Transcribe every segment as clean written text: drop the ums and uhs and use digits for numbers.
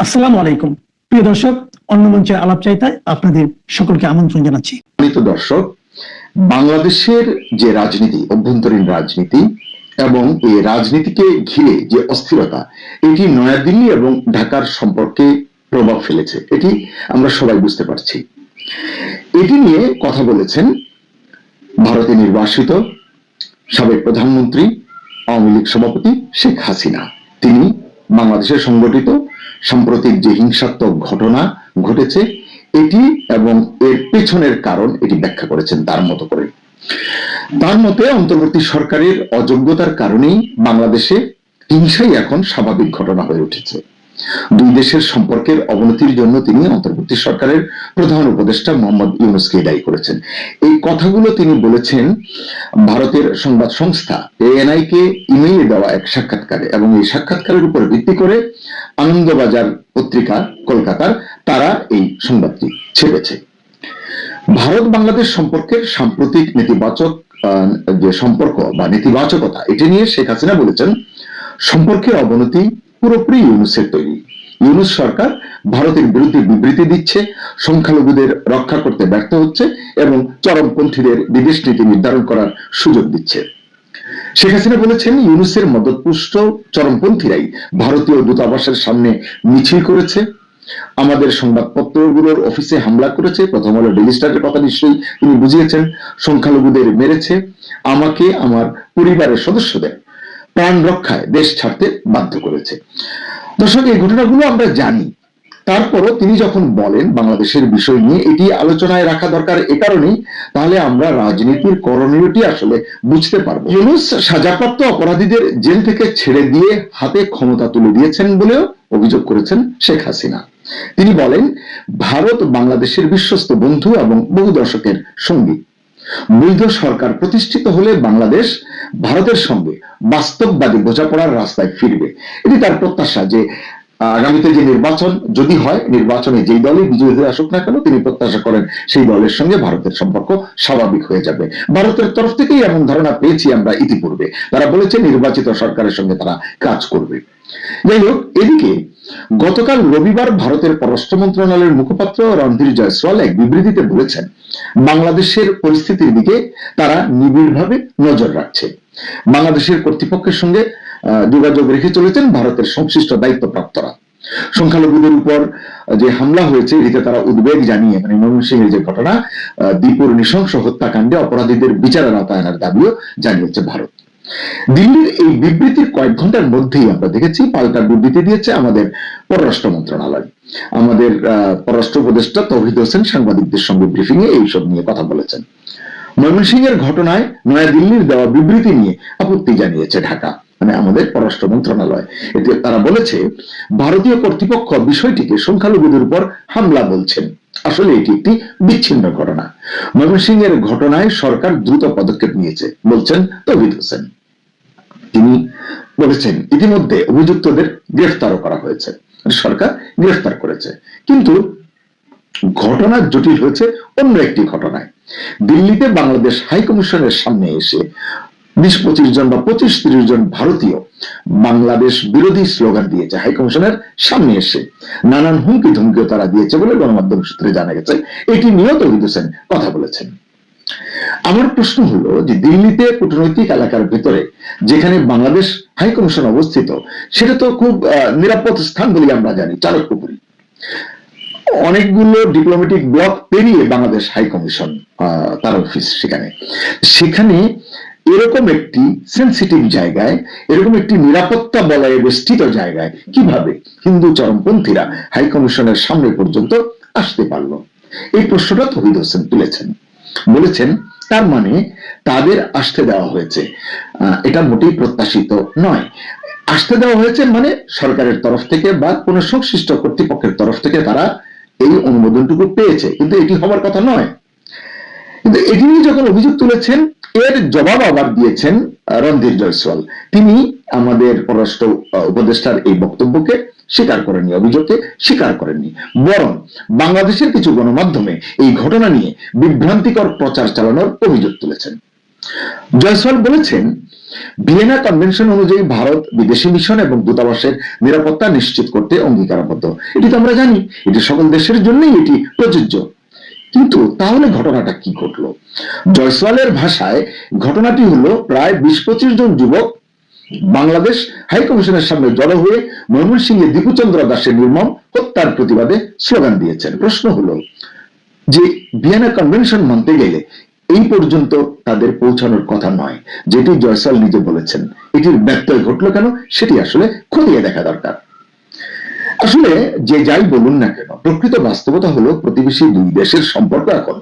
আসসালামু আলাইকুম প্রিয় দর্শক, অন্য মঞ্চে আলাপ চাইতায় আপনাদের সকলকে আমন্ত্রণ জানাচ্ছি। দর্শক, বাংলাদেশের যে রাজনীতি, অভ্যন্তরীণ রাজনীতি এবং এই রাজনীতিকে ঘিরে যে অস্থিরতা, এটি নয়াদিল্লি এবং ঢাকার সম্পর্কে প্রভাব ফেলেছে, এটি আমরা সবাই বুঝতে পারছি। এটি নিয়ে কথা বলেছেন ভারতে নির্বাসিত সাবেক প্রধানমন্ত্রী, আওয়ামী লীগ সভাপতি শেখ হাসিনা। তিনি বাংলাদেশে সংগঠিত সাম্প্রতিক যে হিংসাত্মক ঘটনা ঘটেছে এটি এবং এর পেছনের কারণ এটি ব্যাখ্যা করেছেন তার মতো করে। তার মতে অন্তর্বর্তী সরকারের অযোগ্যতার কারণেই বাংলাদেশে হিংসাই এখন স্বাভাবিক ঘটনা হয়ে উঠেছে। দুই দেশের সম্পর্কের অবনতির জন্য তিনি অন্তর্বর্তী সরকারের প্রধান উপদেষ্টা মোহাম্মদ ইউনূসকে দায়ী করেছেন। এই কথাগুলো তিনি বলেছেন ভারতের সংবাদ সংস্থা এএনআই কে ইমেইলে দেওয়া এক সাক্ষাৎকারে, এবং এই সাক্ষাৎকারের উপর ভিত্তি করে আনন্দবাজার পত্রিকা কলকাতার তারা এই সংবাদটি ছেপেছে। ভারত বাংলাদেশ সম্পর্কের সাম্প্রতিক নেতিবাচক যে সম্পর্ক বা নেতিবাচকতা, এটি নিয়ে শেখ হাসিনা বলেছেন সম্পর্কের অবনতি পুরোপুরি ইউনূসের তৈরি। ইউনূস সরকার ভারতের বিরুদ্ধে বিবৃতি দিচ্ছে, সংখ্যালঘুদের রক্ষা করতে ব্যর্থ হচ্ছে এবং চরমপন্থীদের বিদেশ নীতি নির্ধারণ করার সুযোগ দিচ্ছে। শেখ হাসিনা বলেছেন ইউনূসের মদতপুষ্ট চরমপন্থীরাই ভারতীয় দূতাবাসের সামনে মিছিল করেছে, আমাদের সংবাদপত্রগুলোর অফিসে হামলা করেছে, প্রথম আলো ডেইলি স্টারের কথা নিশ্চয়ই তিনি বুঝিয়েছেন, সংখ্যালঘুদের মেরেছে, আমাকে আমার পরিবারের সদস্যদের প্রাণ রক্ষায় দেশ ছাড়তে বাধ্য করেছে। দর্শক, এই ঘটনাগুলো আমরা জানি, তারপরও তিনি যখন বলেন বাংলাদেশের বিষয় নিয়ে এটি আলোচনায় রাখা দরকার এ কারণেই, তাহলে আমরা রাজনীতির করণীয়টি আসলে বুঝতে পারবো। ইউনূস সাজাপ্রাপ্ত অপরাধীদের জেল থেকে ছেড়ে দিয়ে হাতে ক্ষমতা তুলে দিয়েছেন বলেও অভিযোগ করেছেন শেখ হাসিনা। তিনি বলেন ভারত বাংলাদেশের বিশ্বস্ত বন্ধু এবং বহু দশকের সঙ্গী। বৈধ সরকার প্রতিষ্ঠিত হলে বাংলাদেশ ভারতের সঙ্গে বাস্তববাদী বোঝাপড়ার রাস্তায় ফিরবে। এটি তার প্রত্যাশা যে আগামীতে যে নির্বাচন যদি হয়, নির্বাচনে যেই দলই বিজয়ী হয়ে আসুক না কেন, তিনি প্রত্যাশা করেন সেই দলের সঙ্গে ভারতের সম্পর্ক স্বাভাবিক হয়ে যাবে। ভারতের তরফ থেকেই এমন ধারণা পেয়েছি আমরা ইতিপূর্বে, তারা বলেছে নির্বাচিত সরকারের সঙ্গে তারা কাজ করবে। যাই হোক, এদিকে গতকাল রবিবার ভারতের পররাষ্ট্র মন্ত্রণালয়ের মুখপাত্র রণধীর জয়সওয়াল এক বিবৃতিতে বলেছেন বাংলাদেশের পরিস্থিতির দিকে তারা নিবিড়ভাবে নজর রাখছে। বাংলাদেশের কর্তৃপক্ষের সঙ্গে যোগাযোগ রেখে চলেছেন ভারতের সংশ্লিষ্ট দায়িত্বপ্রাপ্তরা। সংখ্যালঘুদের উপর যে হামলা হয়েছে এটিতে তারা উদ্বেগ জানিয়ে, মানে ময়মনসিংহের যে ঘটনা, দীপুর নৃশংস হত্যাকাণ্ডে অপরাধীদের বিচারের আওতায় আনার দাবিও জানিয়েছে ভারত। দিল্লির এই বিবৃতির কয়েক ঘন্টার মধ্যেই আমরা দেখেছি পাল্টা বিবৃতি দিয়েছে আমাদের পররাষ্ট্র মন্ত্রণালয়। আমাদের পররাষ্ট্র উপদেষ্টা তৌহিদ হোসেন সাংবাদিকদের সঙ্গে ব্রিফিং এ এইসব নিয়ে কথা বলেছেন। ময়মনসিংহের ঘটনায় নয়াদিল্লির দেওয়া বিবৃতি নিয়ে আপত্তি জানিয়েছে ঢাকা, মানে আমাদের পররাষ্ট্র মন্ত্রণালয়। এতে তারা বলেছে ভারতীয় কর্তৃপক্ষ বিষয়টিকে সংখ্যালঘুদের উপর হামলা বলছেন, আসলে এটি একটি বিচ্ছিন্ন ঘটনা। ময়মনসিংহের ঘটনায় সরকার দ্রুত পদক্ষেপ নিয়েছে বলছেন তৌহিদ হোসেন। তিনি বলেছেন ইতিমধ্যে অভিযুক্তদের গ্রেফতারও করা হয়েছে, সরকার গ্রেফতার করেছে। কিন্তু ঘটনা জটিল হয়েছে অন্য একটি ঘটনায়। দিল্লিতে বাংলাদেশ হাই কমিশনের সামনে এসে 20-25 জন বা 25-30 জন ভারতীয় বাংলাদেশ বিরোধী স্লোগান দিয়েছে। হাই কমিশনের সামনে এসে নানান হুমকি ধুমকিও তারা দিয়েছে বলে গণমাধ্যম সূত্রে জানা গেছে। এটি নিয়েও তৌহিদ হোসেন কথা বলেছেন। আমার প্রশ্ন হলো যে দিল্লিতে কূটনৈতিক এলাকার ভিতরে যেখানে বাংলাদেশ হাই কমিশন অবস্থিত, সেটা তো খুব নিরাপদ স্থান বলে আমরা জানি। চাণক্যপুরী অনেকগুলো ডিপ্লোম্যাটিক ব্লক পেরিয়ে বাংলাদেশ হাই কমিশন তার অফিস, সেখানে এরকম একটি সেন্সিটিভ জায়গায়, এরকম একটি নিরাপত্তা বলয়ে বেষ্টিত জায়গায় কিভাবে হিন্দু চরমপন্থীরা হাই কমিশনের সামনে পর্যন্ত আসতে পারলো? এই প্রশ্নটা তৌহিদ হোসেন তুলেছেন। বলেছেন তার মানে তাদের আসতে দেওয়া হয়েছে, এটা মোটেই প্রত্যাশিত নয়। আসতে দেওয়া হয়েছে মানে সরকারের তরফ থেকে বা কোন সংশ্লিষ্ট কর্তৃপক্ষের তরফ থেকে তারা এই অনুমোদনটুকু পেয়েছে, কিন্তু এটি হওয়ার কথা নয়। কিন্তু এটি নিয়ে যখন অভিযোগ তুলেছেন, এর জবাব আবার দিয়েছেন রণধীর জয়সওয়াল। তিনি আমাদের পররাষ্ট্র উপদেষ্টার এই বক্তব্যকে স্বীকার করেননি, অভিযোগকে স্বীকার করেননি, বরং বাংলাদেশের কিছু গণমাধ্যমে এই ঘটনা নিয়ে বিভ্রান্তিকর প্রচার চালানোর অভিযোগ তুলেছেন। জয়সওয়াল বলেছেন, ভিয়েনা কনভেনশন অনুযায়ী ভারত বিদেশি মিশন এবং দূতাবাসের নিরাপত্তা নিশ্চিত করতে অঙ্গীকারাবদ্ধ। এটি তো আমরা জানি, এটি সকল দেশের জন্যই এটি প্রযোজ্য। কিন্তু তাহলে ঘটনাটা কি ঘটলো? জয়সওয়ালের ভাষায় ঘটনাটি হলো প্রায় 20-25 জন যুবক বাংলাদেশ হাই কমিশনের সামনে জড়ো হয়ে ময়মনসিংহে দীপুচন্দ্র দাসের নির্মম হত্যার প্রতিবাদে স্লোগান দিয়েছেন। প্রশ্ন হলো যে ভিয়েনা কনভেনশন মানতে গেলে এই পর্যন্ত তাদের পৌঁছানোর কথা নয়, যেটি জয়সওয়াল নিজে বলেছেন। এটির ব্যত্যয় ঘটলো কেন, সেটি আসলে খতিয়ে দেখা দরকার। আসলে যে যাই বলুন না কেন, প্রকৃত বাস্তবতা হলো প্রতিবেশী দুই দেশের সম্পর্ক এখন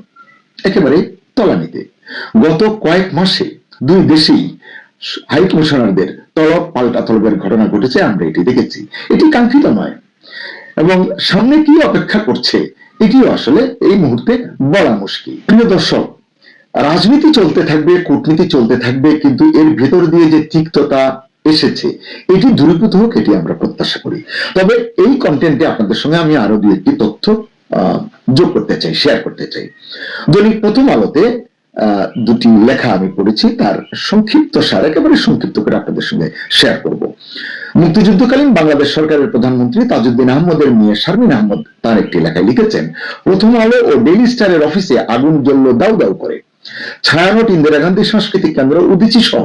একেবারে তলানিতে। গত কয়েক মাসে দুই দেশেই হাই কমিশনারদের তলব পাল্টা তলবের ঘটনা ঘটেছে, আমরা এটি দেখেছি। এটি কাঙ্ক্ষিত নয় এবং সামনে কি অপেক্ষা করছে এটিও আসলে এই মুহূর্তে বলা মুশকিল। প্রিয় দর্শক, রাজনীতি চলতে থাকবে, কূটনীতি চলতে থাকবে, কিন্তু এর ভেতর দিয়ে যে তিক্ততা এসেছে এটি দূরীভূত হোক, এটি আমরা প্রত্যাশা করি। তবে এই কন্টেন্টে আপনাদের সঙ্গে আমি আরো দুই একটি তথ্য যোগ করতে চাই, শেয়ার করতে চাই। দৈনিক প্রথম আলোতে দুটি লেখা আমি পড়েছি, তার সংক্ষিপ্ত সার একেবারে সংক্ষিপ্ত করে আপনাদের সঙ্গে শেয়ার করব। মুক্তিযুদ্ধকালীন বাংলাদেশ সরকারের প্রধানমন্ত্রী তাজউদ্দিন আহমদের মেয়ে শারমিন আহমদ তার একটি লেখায় লিখেছেন, প্রথম আলো ও ডেইলি স্টারের অফিসে আগুন জ্বলল দাউ দাউ করে। ছায়ানট ইন্দিরা গান্ধী সাংস্কৃতিক কেন্দ্র, উদীচী সহ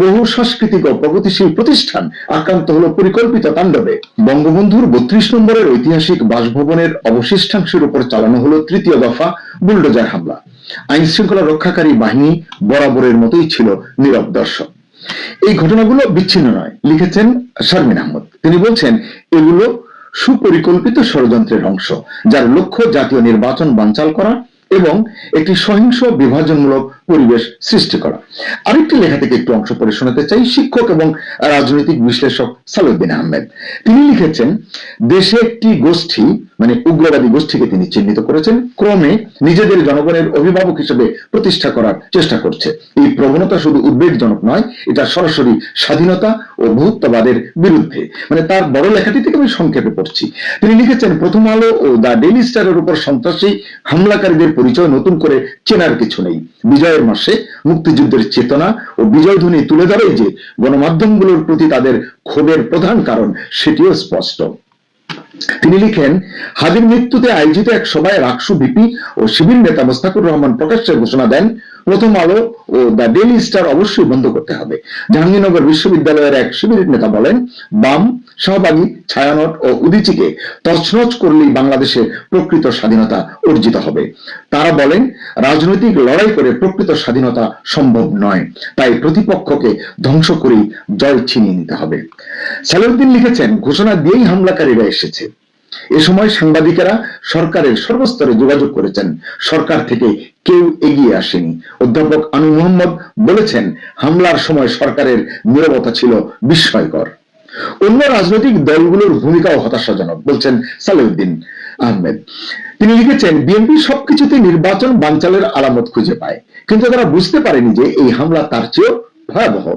বহু সাংস্কৃতিক ও প্রগতিশীল প্রতিষ্ঠান আক্রান্ত হলো পরিকল্পিত তাণ্ডবে। বঙ্গবন্ধুর 32 নম্বরের ঐতিহাসিক বাসভবনের অবশিষ্টাংশের উপর চালানো হলো তৃতীয় দফা বুলডোজার হামলা। আইন শৃঙ্খলা রক্ষাকারী বাহিনী বরাবরের মতোই ছিল নীরব দর্শক। এই ঘটনাগুলো বিচ্ছিন্ন নয়, লিখেছেন শারমিন আহমদ। তিনি বলছেন, এগুলো সুপরিকল্পিত ষড়যন্ত্রের অংশ, যার লক্ষ্য জাতীয় নির্বাচন বানচাল করা এবং একটি সহিংস বিভাজনমূলক পরিবেশ সৃষ্টি করা। আরেকটি লেখা থেকে একটু অংশ পড়ে শোনাতে চাই। শিক্ষক এবং রাজনৈতিক বিশ্লেষক সালাউদ্দিন আহমেদ তিনি লিখেছেন, দেশে একটি গোষ্ঠী মানে উগ্রবাদী গোষ্ঠীকে তিনি চিহ্নিত করেছেন, ক্রমে নিজেদের জনগণের অভিভাবক হিসেবে প্রতিষ্ঠা করার চেষ্টা করছে। এই প্রবণতা শুধু উদ্বেগজনক নয়, এটা সরাসরি স্বাধীনতা ও বহুত্ববাদের বিরুদ্ধে। মানে তার বড় লেখাটি থেকে আমি সংক্ষেপে পড়ছি। তিনি লিখেছেন, প্রথম আলো ও দ্য ডেইলি স্টারের উপর সন্ত্রাসী হামলাকারীদের পরিচয় নতুন করে চেনার কিছু নেই। বিজয়ের মাসে মুক্তিযুদ্ধের চেতনা ও বিজয় ধ্বনি তুলে ধরে যে গণমাধ্যমগুলোর প্রতি তাদের ক্ষোভের প্রধান কারণ, সেটিও স্পষ্ট। তিনি লিখেন, হাদির মৃত্যুতে আয়োজিত এক সভায় রাকসু ভিপি ও শিবির নেতা মোস্তাকুর রহমান প্রকাশ্যে ঘোষণা দেন, প্রথম আলো ও দ্য ডেইলি স্টার অবশ্যই বন্ধ করতে হবে। জাহাঙ্গীরনগর বিশ্ববিদ্যালয়ের এক শিবিরের নেতা বলেন, বাম সহভাগী ছায়ানট ও উদীচীকে তছনছ করলেই বাংলাদেশের প্রকৃত স্বাধীনতা অর্জিত হবে। তারা বলেন, রাজনৈতিক লড়াই করে প্রকৃত স্বাধীনতা সম্ভব নয়, তাই প্রতিপক্ষকে ধ্বংস করেই জয় ছিনিয়ে নিতে হবে। সালাউদ্দিন লিখেছেন, ঘোষণা দিয়েই হামলাকারীরা এসেছে। এ সময় সাংবাদিকেরা সরকারের সর্বস্তরে যোগাযোগ করেছেন, সরকার থেকে কেউ এগিয়ে আসেনি। অধ্যাপক আনু মোহাম্মদ বলেছেন, হামলার সময় সরকারের নীরবতা ছিল বিস্ময়কর। অন্য রাজনৈতিক দলগুলোর ভূমিকাও হতাশাজনক, বলছেন সালাউদ্দিন আহমেদ। তিনি লিখেছেন, বিএনপি সবকিছুতে নির্বাচন বানচালের আলামত খুঁজে পায়, কিন্তু তারা বুঝতে পারেনি যে এই হামলা তার চেয়েও ভয়াবহ।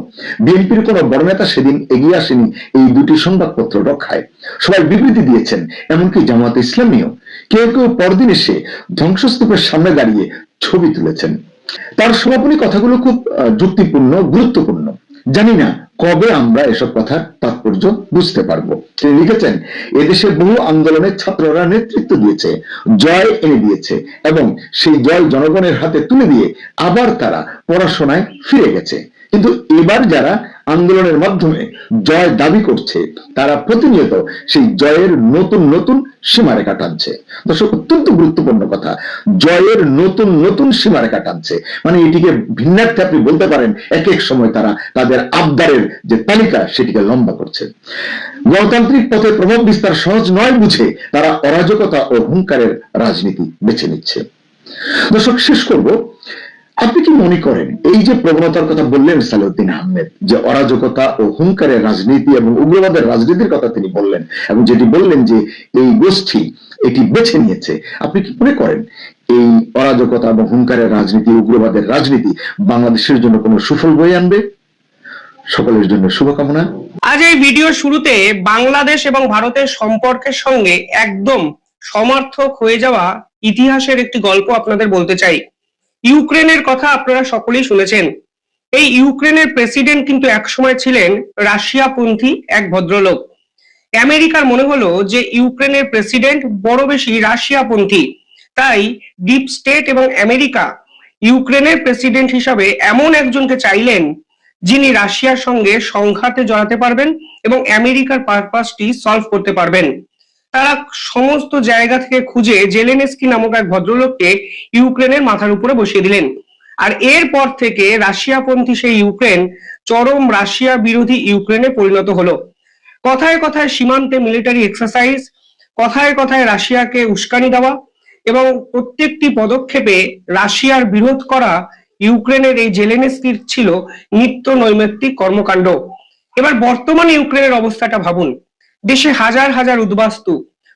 বিএনপির কোন বড় নেতা সেদিন এগিয়ে আসেনি এই দুটি সংবাদপত্র রক্ষায়। সবাই বিবৃতি দিয়েছেন, এমনকি জামাত ইসলামীও। কেউ কেউ পরদিন এসে ধ্বংসস্তূপের সামনে দাঁড়িয়ে ছবি তুলেছেন। তার সমাপনী কথাগুলো খুব যুক্তিপূর্ণ, গুরুত্বপূর্ণ। জানি না কবে আমরা এসব কথার তাৎপর্য বুঝতে পারবো। তিনি লিখেছেন, এদেশে বহু আন্দোলনের ছাত্ররা নেতৃত্ব দিয়েছে, জয় এনে দিয়েছে এবং সেই জয় জনগণের হাতে তুলে দিয়ে আবার তারা পড়াশোনায় ফিরে গেছে। কিন্তু এবার যারা আন্দোলনের মাধ্যমে জয় দাবি করছে, তারা প্রতিনিয়ত সেই জয়ের নতুন নতুন সীমারেখা টানছে। দর্শক, অত্যন্ত গুরুত্বপূর্ণ কথা, জয়ের নতুন নতুন সীমারেখা টানছে। মানে এটিকে ভিন্নার্থে আপনি বলতে পারেন, এক এক সময় তারা তাদের আবদারের যে তালিকা সেটিকে লম্বা করছে। গণতান্ত্রিক পথে প্রভাব বিস্তার সহজ নয় বুঝে তারা অরাজকতা ও হুঙ্কারের রাজনীতি বেছে নিচ্ছে। দর্শক, শেষ করব, আপনি কি মনে করেন এই যে প্রবণতার কথা বললেন সালাউদ্দিন আহমেদ, যে অরাজকতা ও হুঙ্কারের রাজনীতি এবং উগ্রবাদের রাজনীতির কথা তিনি বললেন, এবং যেটি বললেন যে এই গোষ্ঠী এটি বেছে নিয়েছে, আপনি কি মনে করেন এই অরাজকতা এবং হুঙ্কারের রাজনীতি, উগ্রবাদের রাজনীতি বাংলাদেশের জন্য কোনো সুফল বয়ে আনবে? সকলের জন্য শুভকামনা। আজ এই ভিডিওর শুরুতে বাংলাদেশ এবং ভারতের সম্পর্কের সঙ্গে একদম সমার্থক হয়ে যাওয়া ইতিহাসের একটি গল্প আপনাদের বলতে চাই। ইউক্রেনের কথা আপনারা সকলেই শুনেছেন। এই ইউক্রেনের প্রেসিডেন্ট কিন্তু একসময় ছিলেন রাশিয়াপন্থী এক ভদ্রলোক। আমেরিকার মনে হলো যে ইউক্রেনের প্রেসিডেন্ট বড় বেশি রাশিয়াপন্থী, তাই ডিপ স্টেট এবং আমেরিকা ইউক্রেনের প্রেসিডেন্ট হিসাবে এমন একজনকে চাইলেন যিনি রাশিয়ার সঙ্গে সংঘাতে জড়াতে পারবেন এবং আমেরিকার পারপাসটি সলভ করতে পারবেন। তারা সমস্ত জায়গা থেকে খুঁজে জেলেনস্কি নামক এক ভদ্রলোককে ইউক্রেনের মাথার উপরে বসিয়ে দিলেন। আর এরপর থেকে রাশিয়াপন্থী সেই ইউক্রেন চরম রাশিয়া বিরোধী ইউক্রেনে পরিণত হলো। কথায় কথায় সীমান্তে মিলিটারি এক্সারসাইজ, কথায় কথায় রাশিয়াকে উস্কানি দেওয়া এবং প্রত্যেকটি পদক্ষেপে রাশিয়ার বিরোধ করা ইউক্রেনের এই জেলেনস্কির ছিল নিত্য নৈমিত্তিক কর্মকাণ্ড। এবার বর্তমানে ইউক্রেনের অবস্থাটা ভাবুন। দেশে হাজার হাজার উদ্বাস্তু,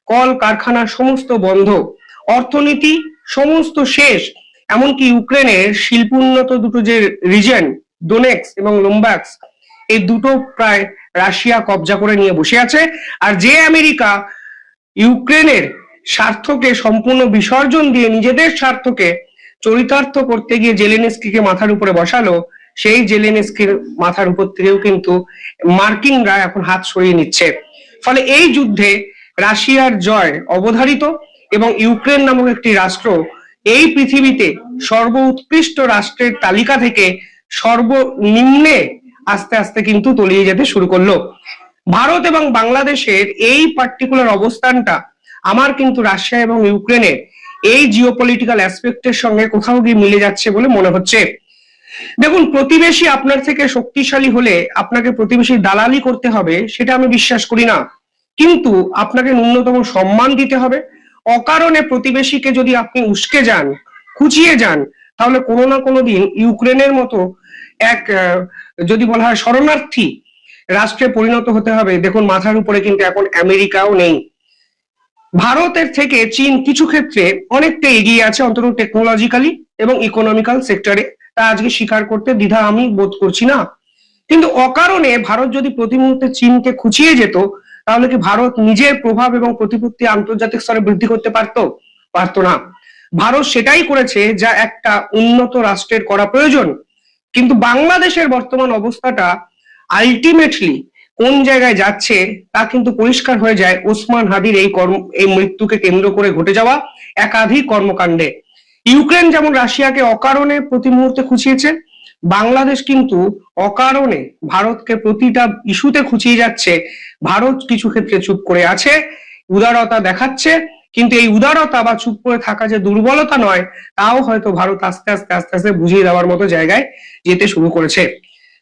কল কারখানা সমস্ত বন্ধ, অর্থনীতি সমস্ত শেষ। এমনকি ইউক্রেনের শিল্পোন্নত দুটো যে রিজন ডোনেক্স এবং লুম্বাক্স, এই দুটো প্রায় রাশিয়া কবজা করে নিয়ে বসে আছে। আর যে আমেরিকা ইউক্রেনের স্বার্থকে সম্পূর্ণ বিসর্জন দিয়ে নিজেদের স্বার্থকে চরিতার্থ করতে গিয়ে জেলেনস্কিকে মাথার উপরে বসালো, সেই জেলেনস্কির মাথার উপর থেকেও কিন্তু মার্কিনরা এখন হাত সরিয়ে নিচ্ছে। ফলে এই যুদ্ধে রাশিয়ার জয় অবধারিত এবং ইউক্রেন নামক একটি রাষ্ট্র এই পৃথিবীতে সর্বোৎকৃষ্ট রাষ্ট্রের তালিকা থেকে সর্বনিম্নে আস্তে আস্তে কিন্তু তলিয়ে যেতে শুরু করলো। ভারত এবং বাংলাদেশের এই পার্টিকুলার অবস্থানটা আমার কিন্তু রাশিয়া এবং ইউক্রেনের এই জিওপলিটিক্যাল অ্যাসপেক্টের সঙ্গে কোথাও গিয়ে মিলে যাচ্ছে বলে মনে হচ্ছে। দেখুন, প্রতিবেশী আপনার থেকে শক্তিশালী হলে আপনাকে প্রতিবেশীর দালালি করতে হবে সেটা আমি বিশ্বাস করি না, কিন্তু আপনাকে ন্যূনতম সম্মান দিতে হবে। অকারণে প্রতিবেশীকে যদি আপনি উস্কে যান, খুঁচিয়ে যান, তাহলে কোনো না কোনো দিন ইউক্রেনের মতো এক যদি বলা হয় শরণার্থী রাষ্ট্রে পরিণত হতে হবে। দেখুন, মাথার উপরে কিন্তু এখন আমেরিকাও নেই। ভারতের থেকে চীন কিছু ক্ষেত্রে অনেকটা এগিয়ে আছে, অন্তত টেকনোলজিক্যালি এবং ইকোনমিক্যাল সেক্টরে, তা আজকে স্বীকার করতে দ্বিধা আমি বোধ করছি না। কিন্তু অকারণে ভারত যদি প্রতি মুহূর্তে চীনকে খুঁচিয়ে যেত, তাহলে কি ভারত নিজের প্রভাব এবং প্রতিপত্তি আন্তর্জাতিক স্তরে বৃদ্ধি করতে পারতো না। ভারত সেটাই করেছে যা একটা উন্নত রাষ্ট্রের করা প্রয়োজন। কিন্তু বাংলাদেশের বর্তমান অবস্থাটা আলটিমেটলি কোন জায়গায় যাচ্ছে তা কিন্তু পরিষ্কার হয়ে যায় ওসমান হাদির এই মৃত্যুকে কেন্দ্র করে ঘটে যাওয়া একাধিক কর্মকাণ্ডে। ইউক্রেন যেমন রাশিয়াকে অকারণে প্রতি মুহূর্তে খুঁচিয়েছে, বাংলাদেশ কিন্তু অকারণে ভারতকে প্রতিটা ইস্যুতে খুঁচিয়ে যাচ্ছে। ভারত কিছু ক্ষেত্রে চুপ করে আছে, উদারতা দেখাচ্ছে, কিন্তু এই উদারতা বা চুপ করে থাকা যে দুর্বলতা নয়, তাও হয়তো ভারত আস্তে আস্তে আস্তে আস্তে বুঝিয়ে দেওয়ার মতো জায়গায় যেতে শুরু করেছে।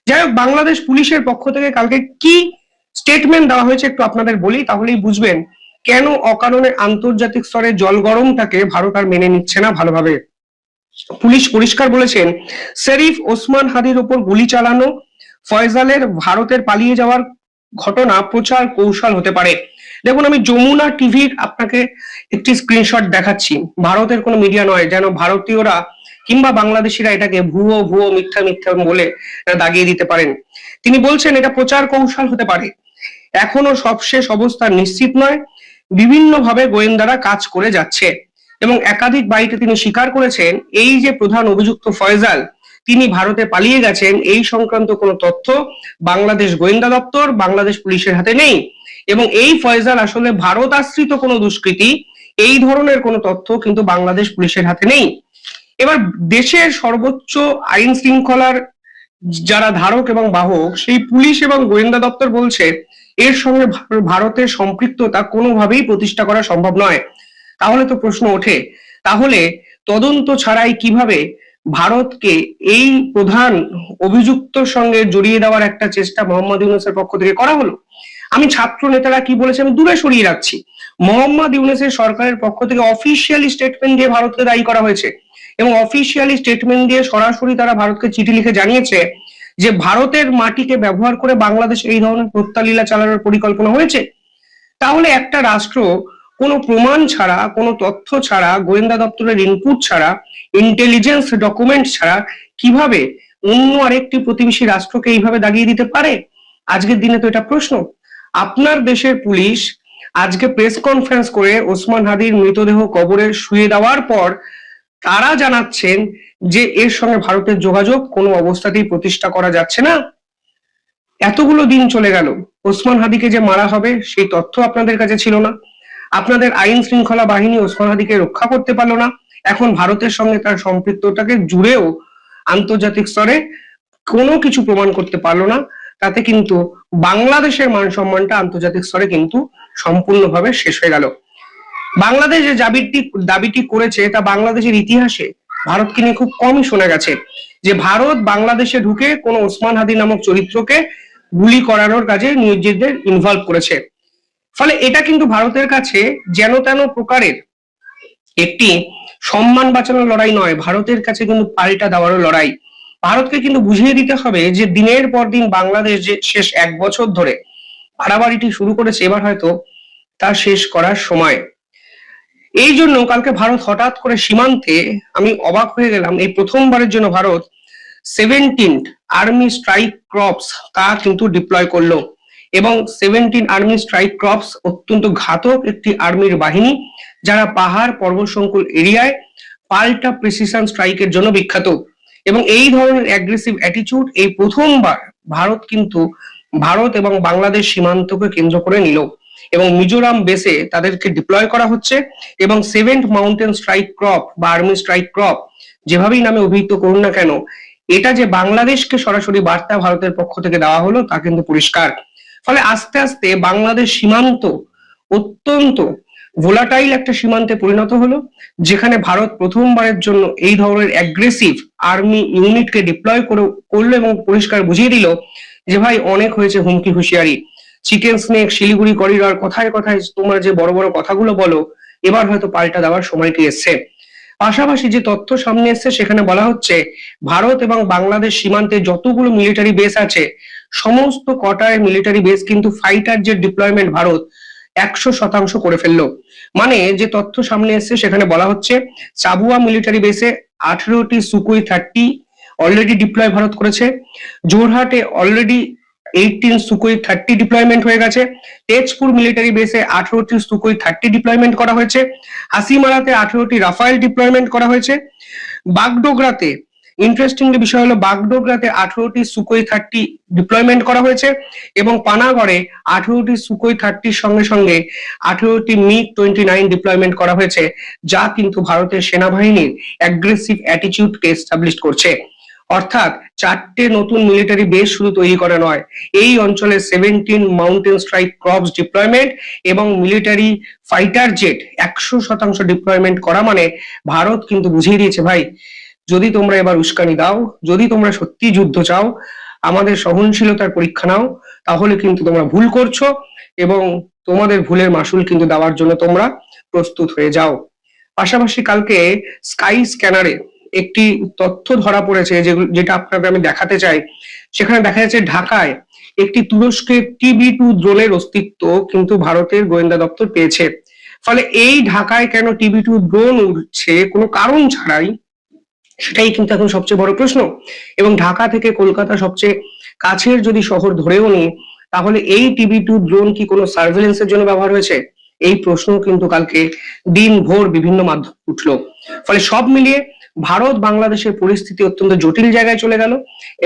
যাই হোক, বাংলাদেশ পুলিশের পক্ষ থেকে কালকে কি স্টেটমেন্ট দেওয়া হয়েছে একটু আপনাদের বলি, তাহলেই বুঝবেন কেন অকারণে আন্তর্জাতিক স্তরে জল গরমটাকে ভারত আর মেনে নিচ্ছে না ভালোভাবে। পুলিশ পরিষ্কার বলেছেন, শরীফ ওসমান হাদির উপর গুলি চালানো ফয়সালের ভারতের পালিয়ে যাওয়ার ঘটনা প্রচার কৌশল হতে পারে। দেখুন, আমি যমুনা টিভির আপনাকে একটি স্ক্রিনশট দেখাচ্ছি। ভারতের কোনো মিডিয়া নয়, যেন ভারতীয়রা কিংবা বাংলাদেশিরা এটাকে ভুয়ো ভুয়ো মিথ্যা মিথ্যা বলে দাগিয়ে দিতে পারেন। তিনি বলছেন এটা প্রচার কৌশল হতে পারে, এখনো সবশেষ অবস্থা নিশ্চিত নয়, বিভিন্নভাবে গোয়েন্দারা কাজ করে যাচ্ছে। এবং একাধিক বাড়িতে তিনি স্বীকার করেছেন এই যে প্রধান অভিযুক্ত ফয়সাল তিনি ভারতে পালিয়ে গেছেন, এই সংক্রান্ত কোনো তথ্য বাংলাদেশ গোয়েন্দা দপ্তর, বাংলাদেশ পুলিশের হাতে নেই। এবং এই ফয়সাল আসলে ভারত আশ্রিত কোনো দুষ্কৃতী, এই ধরনের কোনো তথ্য কিন্তু বাংলাদেশ পুলিশের হাতে নেই। এবার দেশের সর্বোচ্চ আইন শৃঙ্খলার যারা ধারক এবং বাহক, সেই পুলিশ এবং গোয়েন্দা দপ্তর বলছে এর সঙ্গে ভারতের সম্পৃক্ততা কোনোভাবেই প্রতিষ্ঠা করা সম্ভব নয়। তাহলে তো প্রশ্ন ওঠে, তাহলে তদন্ত ছাড়াই কিভাবে ভারতকে এই প্রধান অভিযুক্তর সঙ্গে জড়িয়ে দেওয়ার একটা চেষ্টা মোহাম্মদ ইউনূসের পক্ষ থেকে করা হলো? আমি ছাত্র নেতারা কি বলেছে আমি দূরে সরিয়ে রাখছি। মোহাম্মদ ইউনূসের সরকারের পক্ষ থেকে অফিসিয়ালি স্টেটমেন্ট দিয়ে ভারতকে দায়ী করা হয়েছে এবং অফিসিয়ালি স্টেটমেন্ট দিয়ে সরাসরি তারা ভারতকে চিঠি লিখে জানিয়েছে যে ভারতের মাটিকে ব্যবহার করে বাংলাদেশ এই ধরনের হত্যালীলা চালানোর পরিকল্পনা হয়েছে। তাহলে একটা রাষ্ট্র কোনো প্রমাণ ছাড়া, কোনো তথ্য ছাড়া, গোয়েন্দা দপ্তরের ইনপুট ছাড়া, ইন্টেলিজেন্স ডকুমেন্ট ছাড়া কিভাবে অন্য আরেকটি প্রতিবেশী রাষ্ট্রকে এইভাবে দাগিয়ে দিতে পারে? আজকের দিনে তো এটা প্রশ্ন। আপনার দেশের পুলিশ আজকে প্রেস কনফারেন্স করে ওসমান হাদির মৃতদেহ কবরে শুয়ে দেওয়ার পর তারা জানাচ্ছেন যে এর সঙ্গে ভারতের যোগাযোগ কোনো অবস্থাতেই প্রতিষ্ঠা করা যাচ্ছে না। এতগুলো দিন চলে গেল, ওসমান হাদিকে যে মারা হবে সেই তথ্য আপনাদের কাছে ছিল না। আপনাদের আইন শৃঙ্খলা বাহিনী ওসমান হাদিকে রক্ষা করতে পারলো না। এখন ভারতের সঙ্গে তার সম্পৃক্ততাকে জুড়েও আন্তর্জাতিক স্তরে কোনো কিছু প্রমাণ করতে পারলো না। তাতে কিন্তু বাংলাদেশের মান সম্মানটা আন্তর্জাতিক স্তরে কিন্তু সম্পূর্ণভাবে শেষ হয়ে গেল। বাংলাদেশ যে দাবিটি করেছে তা বাংলাদেশের ইতিহাসে ভারতকে নিয়ে খুব কমই শোনা গেছে, যে ভারত বাংলাদেশে ঢুকে কোন ওসমান হাদি নামক চরিত্রকে গুলি করানোর কাজে নিজেদের ইনভলভ করেছে। ফলে এটা কিন্তু ভারতের কাছে যেন তেন প্রকারের একটি সম্মান বাঁচানোর লড়াই নয়, ভারতের কাছে কিন্তু পাল্টা দেওয়ারও লড়াই। ভারতকে কিন্তু বুঝিয়ে দিতে হবে যে দিনের পর দিন বাংলাদেশ যে শেষ 1 বছর ধরে বাড়াবাড়িটি শুরু করেছে, এবার হয়তো তা শেষ করার সময়। এই জন্য কালকে ভারত হঠাৎ করে সীমান্তে, আমি অবাক হয়ে গেলাম, এই প্রথমবারের জন্য Bharat 17th army strike crops তা কিন্তু ডিপ্লয় করলো। এবং 17 আর্মি স্ট্রাইক ক্রপস অত্যন্ত ঘাতক একটি আর্মির বাহিনী, যারা পাহাড় পর্বত সংকুল এরিয়ায় পাল্টা প্রিসিশন স্ট্রাইকের জন্য বিখ্যাত। এবং এই ধরনের অ্যাগ্রেসিভ অ্যাটিটিউড এই প্রথমবার ভারত এবং বাংলাদেশ সীমান্তকে কেন্দ্র করে নিল। এবং মিজোরাম বেসে তাদেরকে ডিপ্লয় করা হচ্ছে। এবং 7th মাউন্টেন স্ট্রাইক ক্রপ বা আর্মি স্ট্রাইক ক্রপ, যেভাবেই নামে অভিহিত করুন না কেন, এটা যে বাংলাদেশকে সরাসরি বার্তা ভারতের পক্ষ থেকে দেওয়া হলো তা কিন্তু পরিষ্কার। ফলে আস্তে আস্তে বাংলাদেশ সীমান্ত অত্যন্ত ভোলাটাইল একটা সীমান্তে পরিণত হলো, যেখানে ভারত প্রথমবারের জন্য এই ধরনের অ্যাগ্রেসিভ আর্মি ইউনিটকে ডিপ্লয় করলো এবং পরিষ্কার বুঝিয়ে দিল যে ভাই অনেক হয়েছে হুমকি হুঁশিয়ারি। চিকেন স্নেক, শিলিগুড়ি করিডর, কথায় কথায় তোমরা যে বড় বড় কথাগুলো বলো, এবার হয়তো পাল্টা দেওয়ার সময়টি এসছে। পাশাপাশি যে তথ্য সামনে এসছে সেখানে বলা হচ্ছে ভারত এবং বাংলাদেশ সীমান্তে যতগুলো মিলিটারি বেস আছে সমস্ত কটায় মিলিটারি বেস কিন্তু ফাইটার জেট ডিপ্লয়মেন্ট ভারত 100% করে ফেললো। মানে যে তথ্য সামনে এসছে সেখানে বলা হচ্ছে চাবুয়া মিলিটারি বেসে 18টি সুকুই 30 অলরেডি ডিপ্লয় ভারত করেছে। জোরহাটে অলরেডি 18 সুকুই 30 ডিপ্লয়মেন্ট হয়ে গেছে। তেজপুর মিলিটারি বেসে 18টি সুকুই 30 ডিপ্লয়মেন্ট করা হয়েছে। হাসিমারাতে 18টি রাফায়েল ডিপ্লয়মেন্ট করা হয়েছে। বাগডোগরাতে, ইন্টারেস্টিংলি বিষয় হলো বাগডোগরাতে 18টি সুকুই 30 ডিপ্লয়মেন্ট করা হয়েছে। এবং পানাগড়ে 18টি সুকুই 30 সঙ্গে সঙ্গে 18টি মিগ 29 ডিপ্লয়মেন্ট করা হয়েছে, যা কিন্তু ভারতের সেনাবাহিনীর অ্যাগ্রেসিভ অ্যাটিটিউডকে এস্টাবলিশ করছে। অর্থাৎ 4টে নতুন মিলিটারি বেস শুধু তৈরি করা নয়, এই অঞ্চলে 17 মাউন্টেন স্ট্রাইক ক্রপস ডিপ্লয়মেন্ট এবং মিলিটারি ফাইটার জেট 100% ডিপ্লয়মেন্ট করা মানে ভারত কিন্তু বুঝিয়ে দিয়েছে ভাই, যদি তোমরা এবার উস্কানি দাও, যদি তোমরা সত্যি যুদ্ধ চাও, আমাদের সহনশীলতার পরীক্ষা নাও, তাহলে কিন্তু তোমরা ভুল করছো এবং তোমাদের ভুলের মাসুল কিন্তু দেওয়ার জন্য তোমরা প্রস্তুত হয়ে যাও। পাশাপাশি কালকে স্কাই স্ক্যানারে একটি তথ্য ধরা পড়েছে যেটা আপনাকে আমি দেখাতে চাই। সেখানে দেখা যাচ্ছে ঢাকায় একটি তুরস্কের TB2 ড্রোনের অস্তিত্ব কিন্তু ভারতের গোয়েন্দা দপ্তর পেয়েছে। ফলে এই ঢাকায় কেন TB2 ড্রোন উঠছে কোনো কারণ ছাড়াই, সেটাই কিন্তু এখন সবচেয়ে বড় প্রশ্ন। এবং ঢাকা থেকে কলকাতা সবচেয়ে কাছের যদি শহর ধরেও নিই, তাহলে এই TB2 ড্রোন কি কোনো সার্ভেলেন্সের জন্য ব্যবহার হয়েছে, এই প্রশ্ন কিন্তু কালকে দিনভর বিভিন্ন মাধ্যমে উঠলো। ফলে সব মিলিয়ে ভারত বাংলাদেশের পরিস্থিতি অত্যন্ত জটিল জায়গায় চলে গেল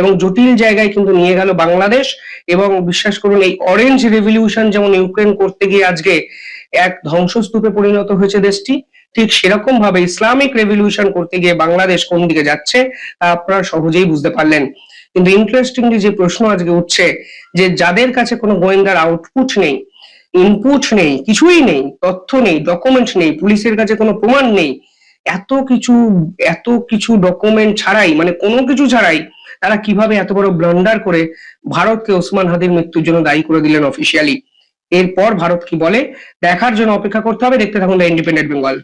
এবং জটিল জায়গায় কিন্তু নিয়ে গেল বাংলাদেশ। এবং বিশ্বাস করুন, এই অরেঞ্জ রেভলিউশন যেমন ইউক্রেন করতে গিয়ে আজকে এক ধ্বংসস্তূপে পরিণত হয়েছে দেশটি, ঠিক সেরকম ভাবে ইসলামিক রেভলিউশন করতে গিয়ে বাংলাদেশ কোন দিকে যাচ্ছে তা আপনারা সহজেই বুঝতে পারলেন। কিন্তু ইন্টারেস্টিংলি যে প্রশ্ন আজকে উঠছে, যে যাদের কাছে কোনো গোয়েন্দার আউটপুট নেই, ইনপুট নেই, কিছুই নেই, তথ্য নেই, ডকুমেন্ট নেই, পুলিশের কাছে কোনো প্রমাণ নেই, এত কিছু ডকুমেন্ট ছাড়াই, মানে কোনো কিছু ছাড়াই তারা কিভাবে এত বড় ব্লান্ডার করে ভারতকে ওসমান হাদির মৃত্যুর জন্য দায়ী করে দিলেন অফিসিয়ালি। এরপর ভারত কি বলে দেখার জন্য অপেক্ষা করতে হবে। দেখতে থাকুন দ্য ইন্ডিপেন্ডেন্ট বেঙ্গল।